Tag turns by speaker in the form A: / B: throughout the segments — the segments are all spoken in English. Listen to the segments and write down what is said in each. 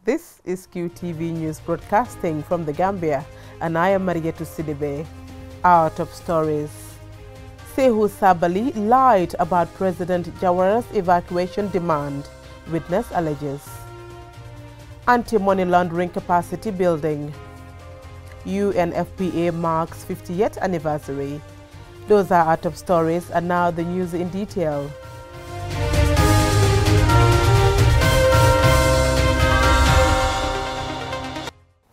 A: This is QTV News broadcasting from the Gambia, and I am Marietu Sidibe. Our top stories. Sehu Sabally lied about President Jawara's evacuation demand, witness alleges. Anti-money laundering capacity building. UNFPA marks 50th anniversary. Those are our top stories, and now the news in detail.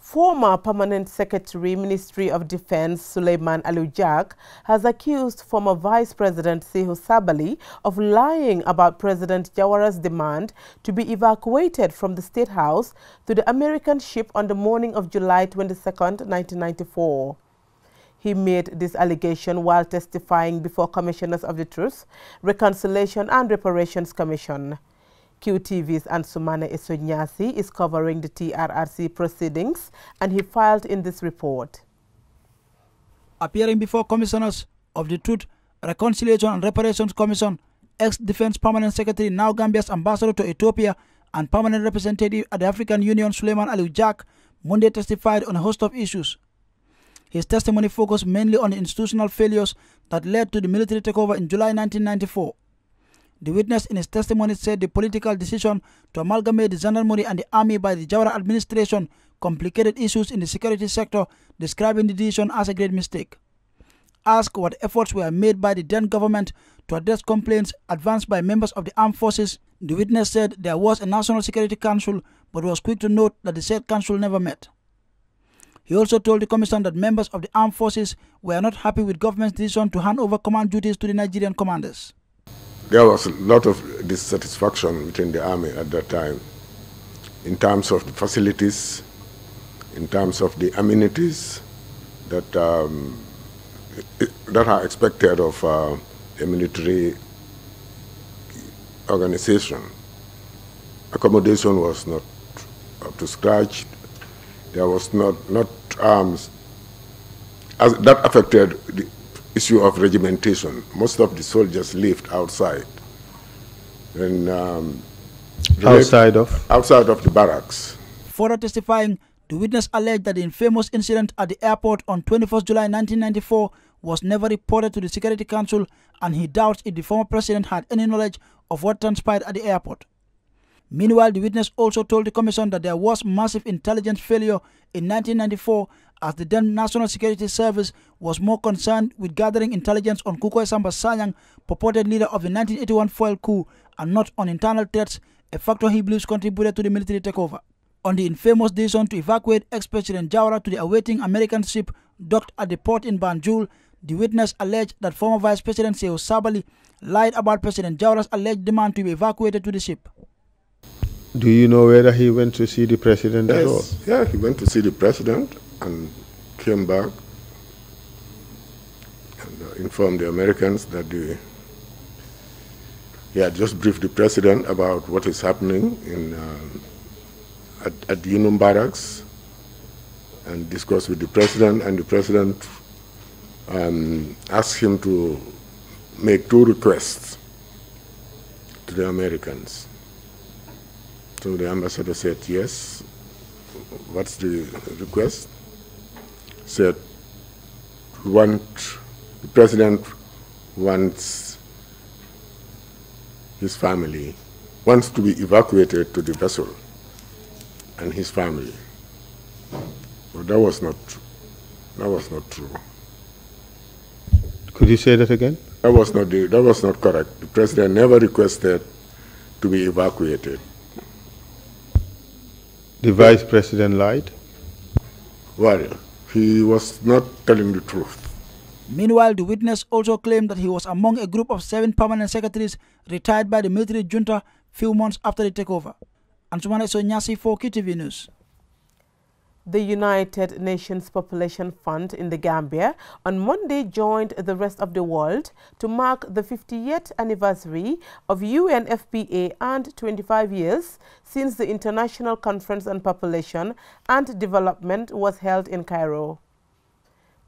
A: Former Permanent Secretary, Ministry of Defense Suleiman Alujak has accused former Vice President Sehu Sabally of lying about President Jawara's demand to be evacuated from the State House to the American ship on the morning of July 22, 1994. He made this allegation while testifying before Commissioners of the Truth, Reconciliation and Reparations Commission. QTV's Ansumane Esonyasi is covering the TRRC proceedings, and he filed in this report.
B: Appearing before Commissioners of the Truth, Reconciliation and Reparations Commission, ex-Defense Permanent Secretary, now Gambia's Ambassador to Ethiopia and Permanent Representative at the African Union, Suleiman Alujak, Monday testified on a host of issues. His testimony focused mainly on the institutional failures that led to the military takeover in July 1994. The witness in his testimony said the political decision to amalgamate the Gendarmerie and the Army by the Jawara administration complicated issues in the security sector, describing the decision as a great mistake. Asked what efforts were made by the then government to address complaints advanced by members of the armed forces, the witness said there was a National Security Council, but was quick to note that the said council never met. He also told the commission that members of the armed forces were not happy with government's decision to hand over command duties to the Nigerian commanders.
C: There was a lot of dissatisfaction within the army at that time in terms of the facilities, in terms of the amenities that are expected of a military organization. Accommodation was not up to scratch. There was not as that affected the issue of regimentation. Most of the soldiers lived outside. And,
D: outside of
C: the barracks.
B: Further testifying, the witness alleged that the infamous incident at the airport on 21st July 1994 was never reported to the Security Council, and he doubts if the former president had any knowledge of what transpired at the airport. Meanwhile, the witness also told the commission that there was massive intelligence failure in 1994, as the then National Security Service was more concerned with gathering intelligence on Kukoy Samba Sanyang, purported leader of the 1981 foil coup, and not on internal threats, a factor he believes contributed to the military takeover. On the infamous decision to evacuate ex-President Jawara to the awaiting American ship docked at the port in Banjul, the witness alleged that former Vice President Sehu Sabally lied about President Jawara's alleged demand to be evacuated to the ship.
D: Do you know whether he went to see the president at all?
C: Yeah, he went to see the president and came back and informed the Americans that he had just briefed the president about what is happening at the Unum Barracks, and discussed with the president, and the president asked him to make 2 requests to the Americans. So the ambassador said yes. What's the request? Said the president wants his family, wants to be evacuated to the vessel and his family. But that was not true.
D: Could you say that again?
C: That was not correct. The president never requested to be evacuated.
D: The vice president lied?
C: Well, he was not telling the truth.
B: Meanwhile, the witness also claimed that he was among a group of 7 permanent secretaries retired by the military junta few months after the takeover. Ansumane Esonyasi for QTV News.
A: The United Nations Population Fund in the Gambia on Monday joined the rest of the world to mark the 50th anniversary of UNFPA and 25 years since the International Conference on Population and Development was held in Cairo.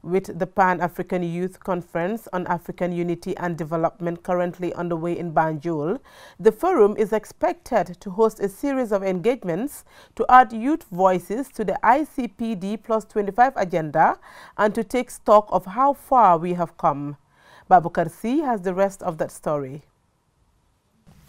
A: With the Pan-African Youth Conference on African Unity and Development currently underway in Banjul, the forum is expected to host a series of engagements to add youth voices to the ICPD Plus 25 agenda and to take stock of how far we have come. Babukar C has the rest of that story.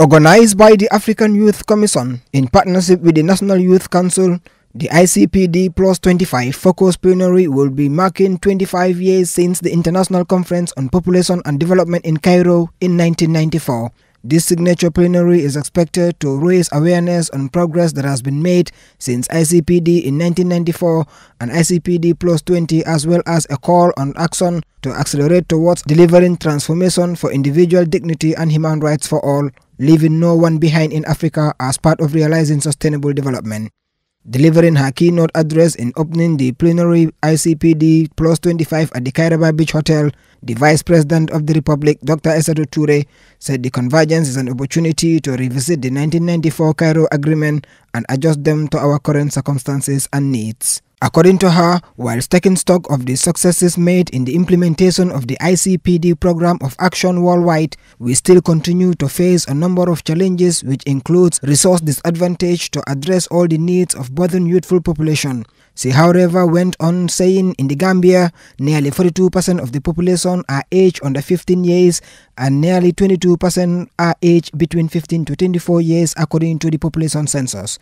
E: Organized by the African Youth Commission in partnership with the National Youth Council, the ICPD Plus 25 Focus Plenary will be marking 25 years since the International Conference on Population and Development in Cairo in 1994. This signature plenary is expected to raise awareness on progress that has been made since ICPD in 1994 and ICPD Plus 20, as well as a call on action to accelerate towards delivering transformation for individual dignity and human rights for all, leaving no one behind in Africa as part of realizing sustainable development. Delivering her keynote address in opening the plenary ICPD Plus 25 at the Kairaba Beach Hotel, the Vice President of the Republic, Dr. Aissatou Touré, said the convergence is an opportunity to revisit the 1994 Cairo Agreement and adjust them to our current circumstances and needs. According to her, whilst taking stock of the successes made in the implementation of the ICPD program of action worldwide, we still continue to face a number of challenges, which includes resource disadvantage to address all the needs of burdened youthful population. She, however, went on saying in the Gambia, nearly 42% of the population are aged under 15 years and nearly 22% are aged between 15 to 24 years according to the population census.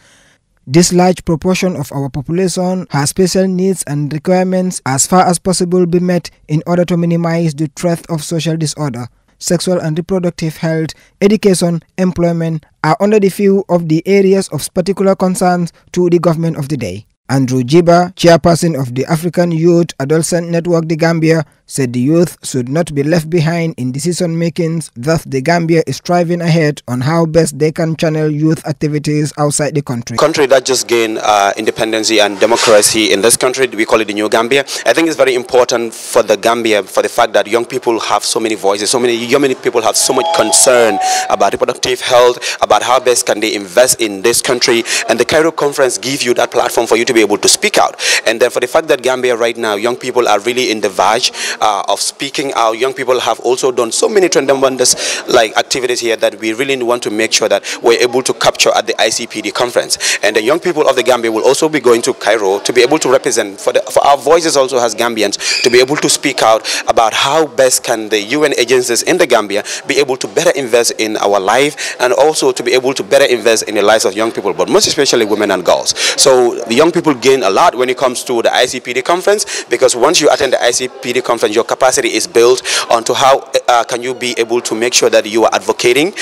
E: This large proportion of our population has special needs and requirements as far as possible be met in order to minimize the threat of social disorder. Sexual and reproductive health, education, employment are under the few of the areas of particular concerns to the government of the day. Andrew Jiba, chairperson of the African Youth Adolescent Network, the Gambia, said the youth should not be left behind in decision makings. Thus, the Gambia is striving ahead on how best they can channel youth activities outside the country.
F: Country that just gained independence and democracy in this country, we call it the New Gambia. I think it's very important for the Gambia for the fact that young people have so many voices, so many young people have so much concern about reproductive health, about how best can they invest in this country, and the Cairo conference gives you that platform for you to be able to speak out. And then for the fact that Gambia right now, young people are really in the verge of speaking out. Young people have also done so many tremendous like activities here that we really want to make sure that we're able to capture at the ICPD conference. And the young people of the Gambia will also be going to Cairo to be able to represent for our voices also as Gambians to be able to speak out about how best can the UN agencies in the Gambia be able to better invest in our life and also to be able to better invest in the lives of young people, but most especially women and girls. So the young people gain a lot when it comes to the ICPD conference, because once you attend the ICPD conference, your capacity is built onto how can you be able to make sure that you are advocating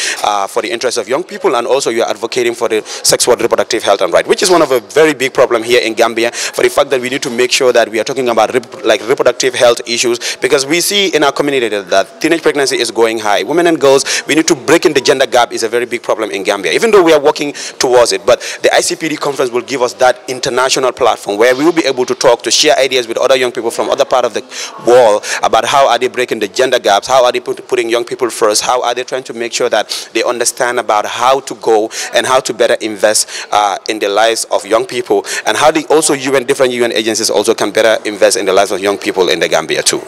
F: for the interests of young people, and also you are advocating for the sexual reproductive health and right, which is one of a very big problem here in Gambia, for the fact that we need to make sure that we are talking about reproductive health issues, because we see in our community that teenage pregnancy is going high. Women and girls, we need to break in the gender gap is a very big problem in Gambia, even though we are working towards it. But the ICPD conference will give us that international platform where we will be able to talk, to share ideas with other young people from other part of the world about how are they breaking the gender gaps, how are they putting young people first, how are they trying to make sure that they understand about how to go and how to better invest in the lives of young people, and how they also different UN agencies also can better invest in the lives of young people in the Gambia too.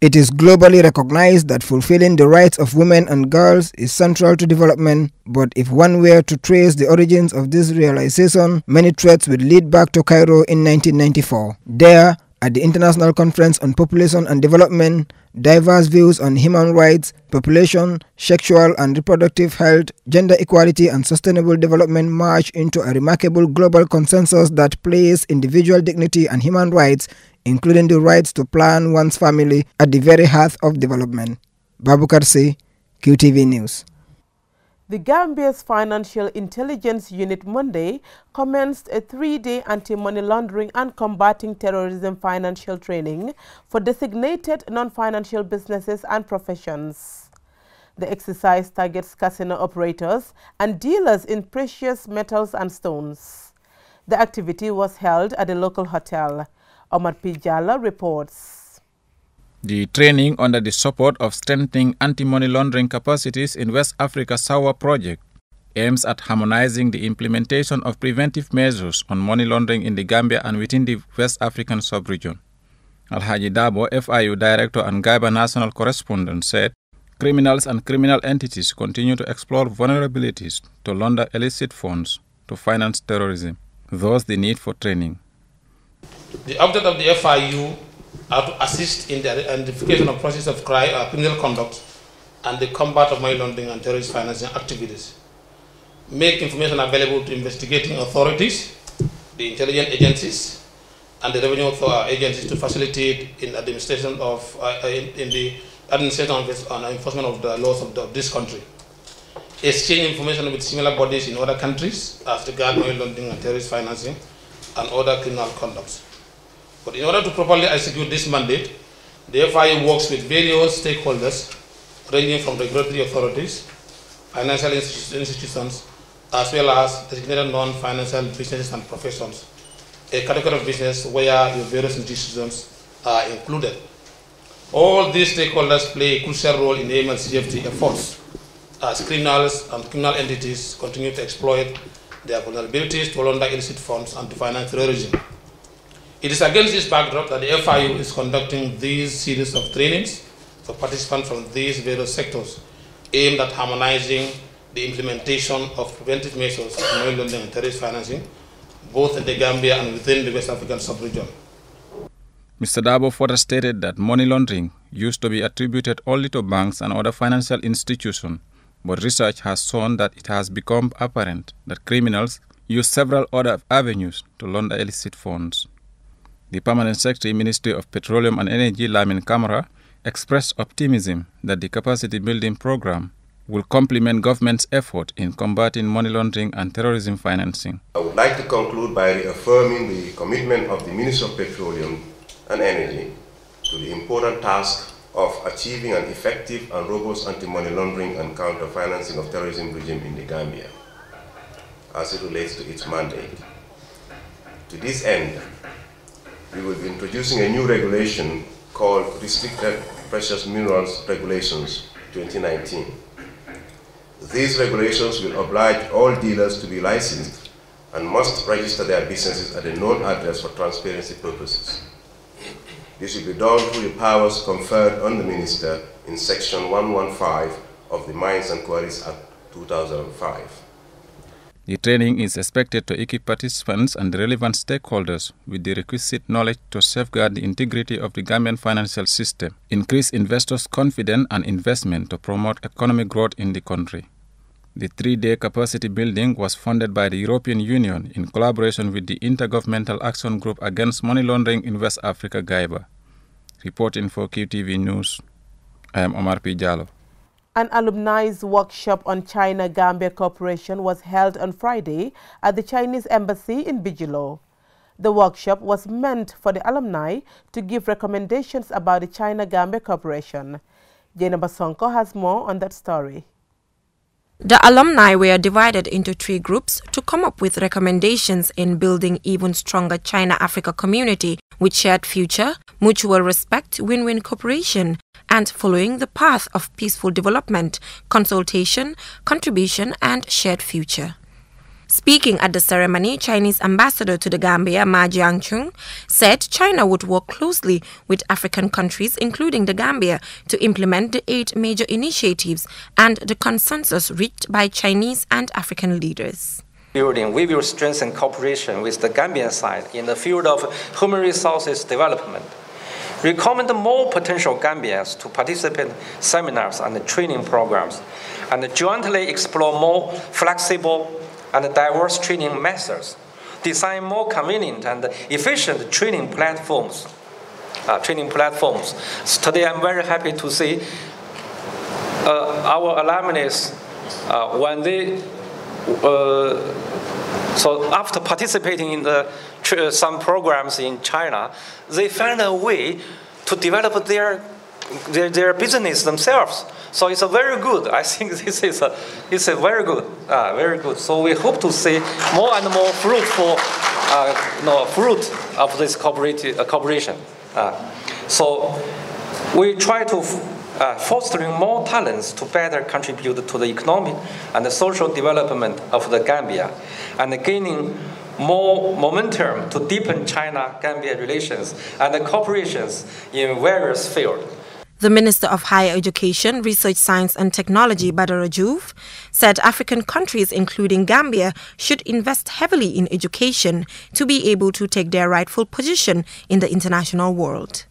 E: It is globally recognized that fulfilling the rights of women and girls is central to development, but if one were to trace the origins of this realization, many threads would lead back to Cairo in 1994. There, at the International Conference on Population and Development, diverse views on human rights, population, sexual and reproductive health, gender equality and sustainable development merge into a remarkable global consensus that places individual dignity and human rights, including the rights to plan one's family, at the very heart of development. Babukar C, QTV News.
A: The Gambia's Financial Intelligence Unit Monday commenced a 3-day anti-money laundering and combating terrorism financial training for designated non-financial businesses and professions. The exercise targets casino operators and dealers in precious metals and stones. The activity was held at a local hotel. Omar Pijala reports.
G: The training, under the support of Strengthening Anti-Money Laundering Capacities in West Africa SAWA project, aims at harmonizing the implementation of preventive measures on money laundering in the Gambia and within the West African sub-region. Alhaji Dabo, FIU Director and Gaiba National Correspondent, said criminals and criminal entities continue to explore vulnerabilities to launder illicit funds to finance terrorism, thus the need for training.
H: The object of the FIU are to assist in the identification of processes of criminal conduct and the combat of money laundering and terrorist financing activities, make information available to investigating authorities, the intelligence agencies, and the revenue agencies to facilitate in administration of in the administration and enforcement of the laws of this country. Exchange information with similar bodies in other countries as regards money laundering and terrorist financing and other criminal conducts. But in order to properly execute this mandate, the FIU works with various stakeholders ranging from regulatory authorities, financial institutions, as well as designated non-financial businesses and professions, a category of business where your various institutions are included. All these stakeholders play a crucial role in AIM and CFT efforts as criminals and criminal entities continue to exploit their vulnerabilities to launder illicit funds and to finance terrorism. It is against this backdrop that the FIU is conducting these series of trainings for participants from these various sectors aimed at harmonizing the implementation of preventive measures of money laundering and terrorist financing, both in the Gambia and within the West African sub-region.
G: Mr. Dabo further stated that money laundering used to be attributed only to banks and other financial institutions, but research has shown that it has become apparent that criminals use several other avenues to launder illicit funds. The Permanent Secretary, Ministry of Petroleum and Energy, Lamin Camara, expressed optimism that the capacity building program will complement government's effort in combating money laundering and terrorism financing.
I: I would like to conclude by reaffirming the commitment of the Ministry of Petroleum and Energy to the important task of achieving an effective and robust anti-money laundering and counter-financing of terrorism regime in the Gambia, as it relates to its mandate. To this end, we will be introducing a new regulation called Restricted Precious Minerals Regulations 2019. These regulations will oblige all dealers to be licensed and must register their businesses at a known address for transparency purposes. This will be done through the powers conferred on the Minister in Section 115 of the Mines and Quarries Act 2005.
G: The training is expected to equip participants and the relevant stakeholders with the requisite knowledge to safeguard the integrity of the Gambian financial system, increase investors' confidence and investment to promote economic growth in the country. The 3-day capacity building was funded by the European Union in collaboration with the Intergovernmental Action Group Against Money Laundering in West Africa, GAIBA. Reporting for QTV News, I am Omar P. Jallo.
A: An alumni's workshop on China-Gambia cooperation was held on Friday at the Chinese Embassy in Bijilo. The workshop was meant for the alumni to give recommendations about the China-Gambia cooperation. Jena Basonko has more on that story.
J: The alumni were divided into 3 groups to come up with recommendations in building even stronger China-Africa community with shared future, mutual respect, win-win cooperation, and following the path of peaceful development, consultation, contribution, and shared future. Speaking at the ceremony, Chinese ambassador to the Gambia, Ma Jiangchun, said China would work closely with African countries, including the Gambia, to implement the 8 major initiatives and the consensus reached by Chinese and African leaders.
K: We will strengthen cooperation with the Gambian side in the field of human resources development. Recommend more potential Gambians to participate in seminars and training programs, and jointly explore more flexible and diverse training methods, design more convenient and efficient training platforms. Today I'm very happy to see our alumni, when they so after participating in some programs in China, they found a way to develop their business themselves. So it's a very good. I think this is a very good, very good. So we hope to see more and more fruitful, fruit of this cooperation. So we try to fostering more talents to better contribute to the economic and the social development of the Gambia, and gaining more momentum to deepen China-Gambia relations and the cooperations in various fields.
J: The Minister of Higher Education, Research, Science and Technology, Badara Diouf, said African countries, including Gambia, should invest heavily in education to be able to take their rightful position in the international world.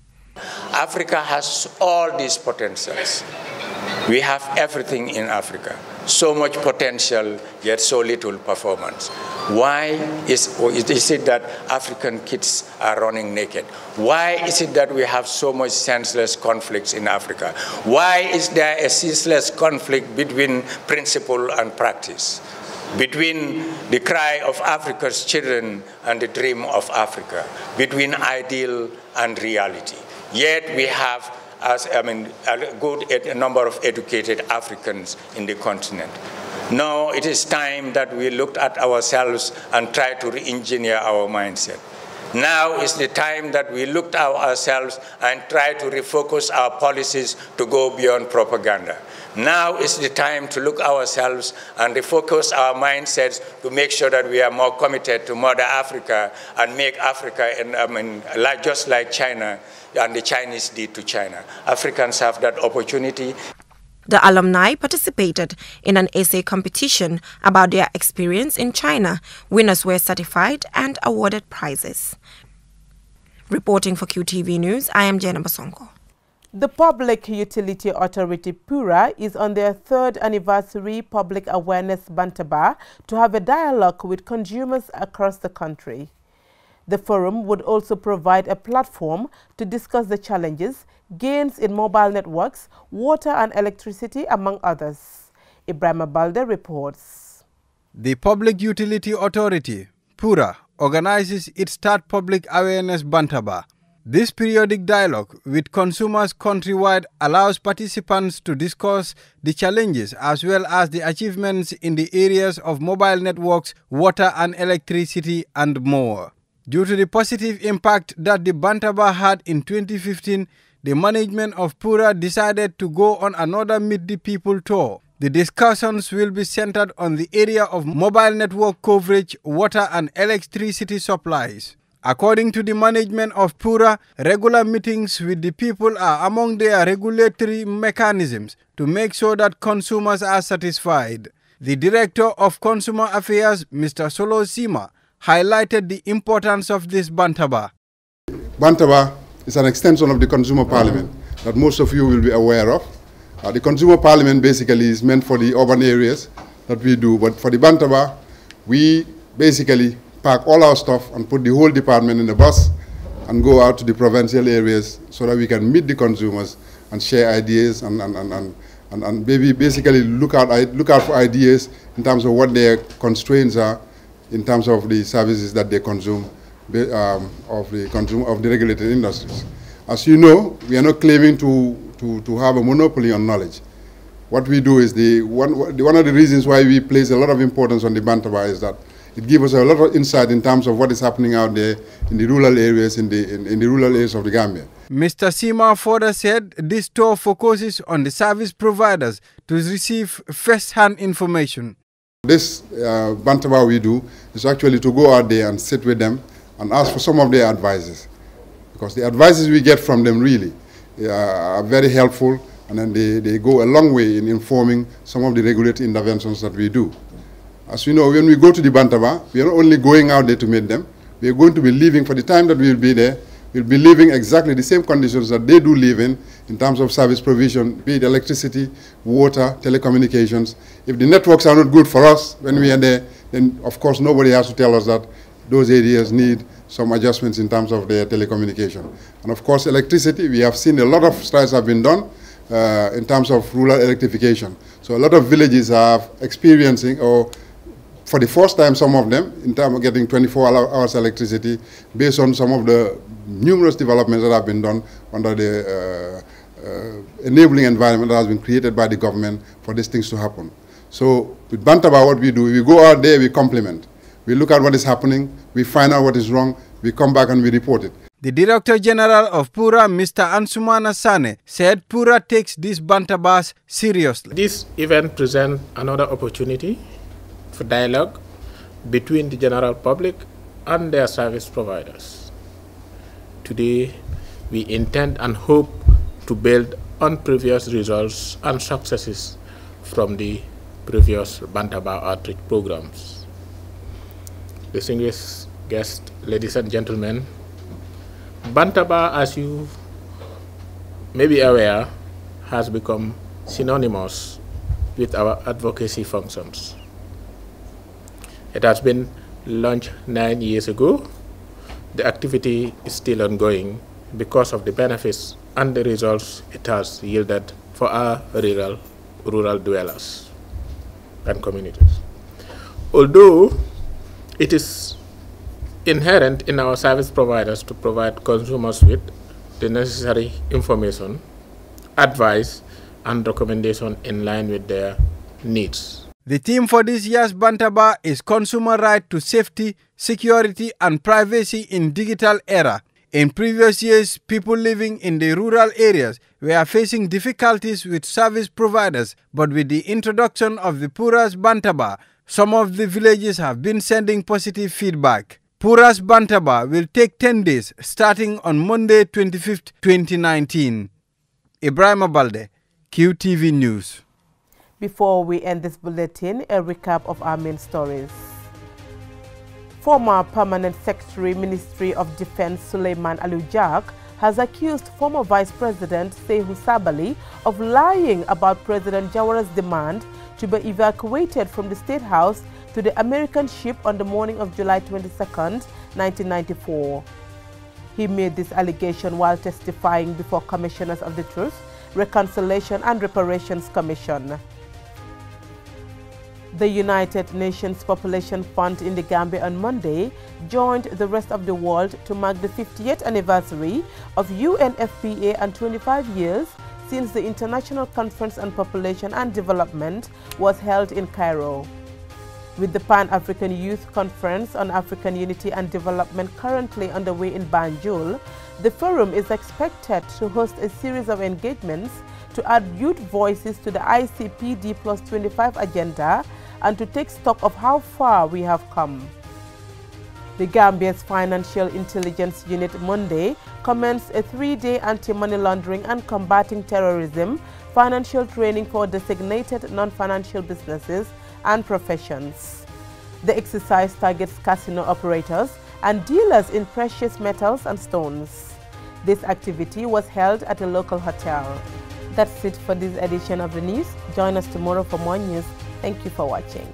L: Africa has all these potentials. We have everything in Africa. So much potential, yet so little performance. Why is it that African kids are running naked? Why is it that we have so much senseless conflicts in Africa? Why is there a ceaseless conflict between principle and practice? Between the cry of Africa's children and the dream of Africa? Between ideal and reality? Yet we have a number of educated Africans in the continent. Now it is time that we looked at ourselves and tried to re-engineer our mindset. Now is the time that we looked at ourselves and tried to refocus our policies to go beyond propaganda. Now is the time to look ourselves and refocus our mindsets to make sure that we are more committed to Mother Africa and make Africa, just like China and the Chinese did to China. Africans have that opportunity.
J: The alumni participated in an essay competition about their experience in China. Winners were certified and awarded prizes. Reporting for QTV News, I am Jenna Basonko.
A: The Public Utility Authority, PURA, is on their 3rd anniversary public awareness Bantaba to have a dialogue with consumers across the country. The forum would also provide a platform to discuss the challenges, gains in mobile networks, water and electricity, among others. Ibrahim Balde reports.
D: The Public Utility Authority, PURA, organizes its 3rd Public Awareness Bantaba. This periodic dialogue with consumers countrywide allows participants to discuss the challenges as well as the achievements in the areas of mobile networks, water and electricity, and more. Due to the positive impact that the Bantaba had in 2015, the management of PURA decided to go on another Meet the People tour. The discussions will be centered on the area of mobile network coverage, water and electricity supplies. According to the management of PURA, regular meetings with the people are among their regulatory mechanisms to make sure that consumers are satisfied. The Director of Consumer Affairs, Mr. Solo Sima, highlighted the importance of this Bantaba.
C: Bantaba is an extension of the Consumer Parliament that most of you will be aware of. The Consumer Parliament basically is meant for the urban areas that we do, but for the Bantaba, we basically pack all our stuff and put the whole department in the bus and go out to the provincial areas so that we can meet the consumers and share ideas and basically look out for ideas in terms of what their constraints are in terms of the services that they consume of the regulated industries. As you know, we are not claiming to have a monopoly on knowledge. What we do is one of the reasons why we place a lot of importance on the Bantaba is that it gives us a lot of insight in terms of what is happening out there in the rural areas, in the rural areas of the Gambia.
D: Mr. Sima further said this tour focuses on the service providers to receive first-hand information.
C: This Bantaba we do is actually to go out there and sit with them and ask for some of their advices, because the advices we get from them really are very helpful, and then they go a long way in informing some of the regulatory interventions that we do. As you know, when we go to the Bantaba, we are not only going out there to meet them, we are going to be living, for the time that we will be there, we'll be living exactly the same conditions that they do live in terms of service provision, be it electricity, water, telecommunications. If the networks are not good for us when we are there, then of course nobody has to tell us that those areas need some adjustments in terms of their telecommunication. And of course electricity, we have seen a lot of strides have been done in terms of rural electrification. So a lot of villages are experiencing, or for the first time, some of them, in terms of getting 24 hours electricity, based on some of the numerous developments that have been done under the enabling environment that has been created by the government for these things to happen. So with Bantaba, what we do, we go out there, we complement. We look at what is happening, we find out what is wrong, we come back and we report it.
D: The Director General of PURA, Mr. Ansumana Sane, said PURA takes these Bantabas seriously.
M: This event presents another opportunity for dialogue between the general public and their service providers. Today, we intend and hope to build on previous results and successes from the previous Bantaba outreach programs. Distinguished guests, ladies and gentlemen, Bantaba, as you may be aware, has become synonymous with our advocacy functions. It has been launched 9 years ago. The activity is still ongoing because of the benefits and the results it has yielded for our rural dwellers and communities. Although it is inherent in our service providers to provide consumers with the necessary information, advice, and recommendation in line with their needs.
D: The theme for this year's Bantaba is Consumer Right to Safety, Security, and Privacy in Digital Era. In previous years, people living in the rural areas were facing difficulties with service providers, but with the introduction of the Pura's Bantaba, some of the villages have been sending positive feedback. Pura's Bantaba will take 10 days, starting on Monday, 25th, 2019. Ibrahim Abalde, QTV News.
A: Before we end this bulletin, a recap of our main stories. Former Permanent Secretary, Ministry of Defense Suleiman Alujak has accused former Vice President Sehu Sabali of lying about President Jawara's demand to be evacuated from the State House to the American ship on the morning of July 22, 1994. He made this allegation while testifying before Commissioners of the Truth, Reconciliation and Reparations Commission. The United Nations Population Fund in the Gambia on Monday joined the rest of the world to mark the 50th anniversary of UNFPA and 25 years since the International Conference on Population and Development was held in Cairo. With the Pan-African Youth Conference on African Unity and Development currently underway in Banjul, the forum is expected to host a series of engagements to add youth voices to the ICPD Plus 25 agenda and to take stock of how far we have come. The Gambia's Financial Intelligence Unit Monday commenced a 3-day anti-money laundering and combating terrorism financial training for designated non-financial businesses and professions. The exercise targets casino operators and dealers in precious metals and stones. This activity was held at a local hotel. That's it for this edition of the news. Join us tomorrow for more news. Thank you for watching.